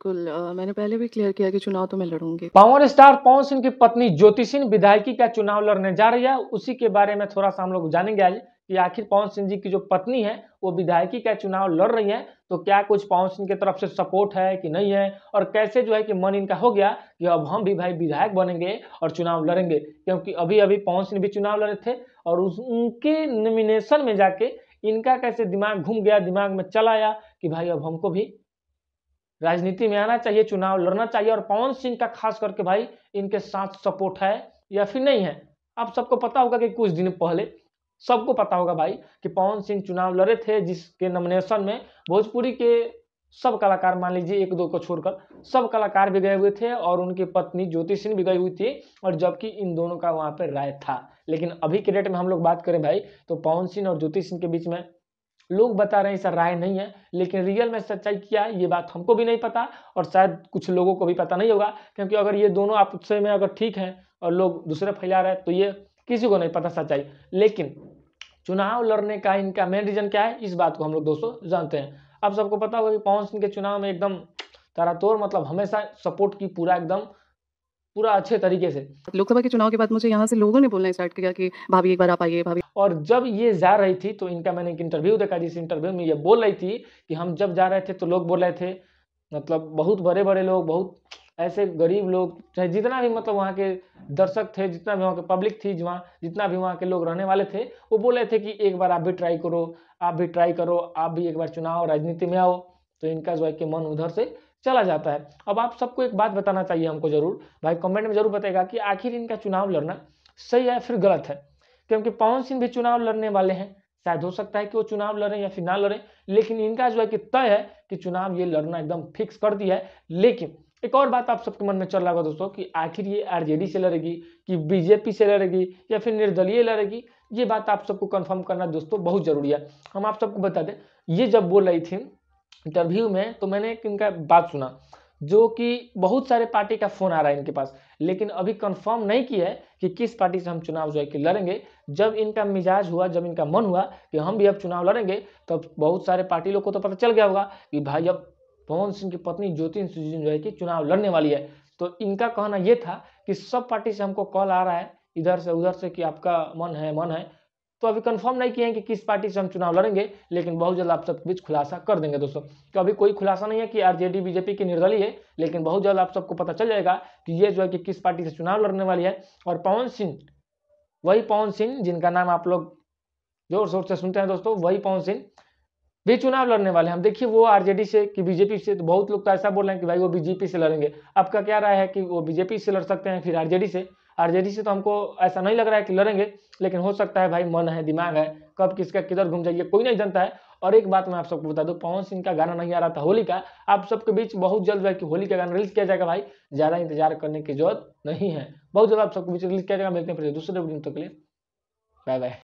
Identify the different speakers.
Speaker 1: बिल्कुल मैंने पहले भी क्लियर किया कि चुनाव तो मैं लड़ूँगी।
Speaker 2: पावर स्टार पवन सिंह की पत्नी ज्योति सिंह विधायकी का चुनाव लड़ने जा रही है। उसी के बारे में थोड़ा सा हम लोग जानेंगे आज कि आखिर पवन सिंह जी की जो पत्नी है वो विधायकी का चुनाव लड़ रही है, तो क्या कुछ पवन सिंह की तरफ से सपोर्ट है कि नहीं है, और कैसे जो है कि मन इनका हो गया कि अब हम भी भाई विधायक बनेंगे और चुनाव लड़ेंगे। क्योंकि अभी अभी पवन सिंह भी चुनाव लड़े थे और उनके नॉमिनेशन में जाके इनका कैसे दिमाग घूम गया, दिमाग में चला आया कि भाई अब हमको भी राजनीति में आना चाहिए, चुनाव लड़ना चाहिए। और पवन सिंह का खास करके भाई इनके साथ सपोर्ट है या फिर नहीं है। आप सबको पता होगा कि कुछ दिन पहले सबको पता होगा भाई कि पवन सिंह चुनाव लड़े थे, जिसके नॉमिनेशन में भोजपुरी के सब कलाकार, मान लीजिए एक दो को छोड़कर सब कलाकार भी गए हुए थे और उनकी पत्नी ज्योति सिंह भी गई हुई थी, और जबकि इन दोनों का वहां पर राय था। लेकिन अभी के डेट में हम लोग बात करें भाई, तो पवन सिंह और ज्योति सिंह के बीच में लोग बता रहे हैं ऐसा राय नहीं है, लेकिन रियल में सच्चाई क्या है ये बात हमको भी नहीं पता और शायद कुछ लोगों को भी पता नहीं होगा। क्योंकि अगर ये दोनों आपस में अगर ठीक हैं और लोग दूसरे फैला रहे हैं तो ये किसी को नहीं पता सच्चाई। लेकिन चुनाव लड़ने का इनका मेन रीजन क्या है, इस बात को हम लोग दोस्तों जानते हैं। आप सबको पता होगा कि पवन सिंह के चुनाव में एकदम तारातोड़, मतलब हमेशा सपोर्ट की पूरा एकदम पूरा अच्छे तरीके से।
Speaker 1: लोकसभा के चुनाव के बाद मुझे यहाँ से लोगों ने बोलना स्टार्ट किया कि भाभी एक बार आप आइए, भाभी।
Speaker 2: और जब ये जा रही थी तो इनका मैंने एक इंटरव्यू देखा, जिस इंटरव्यू में ये बोल रही थी कि हम जब जा रहे थे तो लोग बोल रहे थे, मतलब बहुत बड़े बड़े लोग, बहुत ऐसे गरीब लोग, चाहे जितना भी मतलब वहाँ के दर्शक थे, जितना भी वहाँ के पब्लिक थी, जहाँ जितना भी वहाँ के लोग रहने वाले थे, वो बोल रहे थे कि एक बार आप भी ट्राई करो, आप भी ट्राई करो, आप भी एक बार चुनाव राजनीति में आओ। तो इनका जो है कि मन उधर से चला जाता है। अब आप सबको एक बात बताना चाहिए हमको जरूर भाई, कमेंट में जरूर बताएगा कि आखिर इनका चुनाव लड़ना सही है फिर गलत है। क्योंकि पवन सिंह भी चुनाव लड़ने वाले हैं, शायद हो सकता है कि वो चुनाव लड़ें या फिर ना लड़ें, लेकिन इनका जो है कि तय है कि चुनाव ये लड़ना एकदम फिक्स कर दिया है। लेकिन एक और बात आप सबके मन में चल रहा होगा दोस्तों कि आखिर ये आरजेडी से लड़ेगी कि बीजेपी से लड़ेगी या फिर निर्दलीय लड़ेगी, ये बात आप सबको कंफर्म करना दोस्तों बहुत जरूरी है। हम आप सबको बता दें, ये जब बोल रही थी इंटरव्यू में तो मैंने एक इनका बात सुना, जो कि बहुत सारे पार्टी का फोन आ रहा है इनके पास, लेकिन अभी कंफर्म नहीं किया है कि किस पार्टी से हम चुनाव जो है कि लड़ेंगे। जब इनका मिजाज हुआ, जब इनका मन हुआ कि हम भी अब चुनाव लड़ेंगे, तो बहुत सारे पार्टी लोग को तो पता चल गया होगा कि भाई अब पवन सिंह की पत्नी ज्योति सिंह जो है कि चुनाव लड़ने वाली है। तो इनका कहना यह था कि सब पार्टी से हमको कॉल आ रहा है इधर से उधर से कि आपका मन है, मन है। तो अभी कंफर्म नहीं किए हैं कि किस पार्टी से हम चुनाव लड़ेंगे, लेकिन बहुत जल्द आप सबके बीच खुलासा कर देंगे दोस्तों। तो अभी कोई खुलासा नहीं है कि आरजेडी बीजेपी की निर्दलीय है, लेकिन बहुत जल्द आप सबको पता चल जाएगा कि ये जो है कि किस पार्टी से चुनाव लड़ने वाली है। और पवन सिंह, वही पवन सिंह जिनका नाम आप लोग जोर शोर से सुनते हैं दोस्तों, वही पवन सिंह भी चुनाव लड़ने वाले हैं। हम देखिए वो आरजेडी से कि बीजेपी से, तो बहुत लोग तो ऐसा बोल रहे हैं कि भाई वो बीजेपी से लड़ेंगे। आपका क्या राय है कि वो बीजेपी से लड़ सकते हैं फिर आरजेडी से? आरजेडी से तो हमको ऐसा नहीं लग रहा है कि लड़ेंगे, लेकिन हो सकता है भाई, मन है, दिमाग है, कब किसका किधर घूम जाइए कोई नहीं जानता है। और एक बात मैं आप सबको बता दूं, पवन सिंह का गाना नहीं आ रहा था होली का, आप सबके बीच बहुत जल्द है कि होली का गाना रिलीज किया जाएगा भाई, ज्यादा इंतजार करने की जरूरत नहीं है, बहुत जल्द आप सबके बीच रिलीज किया जाएगा। मिलते हैं फिर दूसरे वीडियो के लिए, बाय बाय।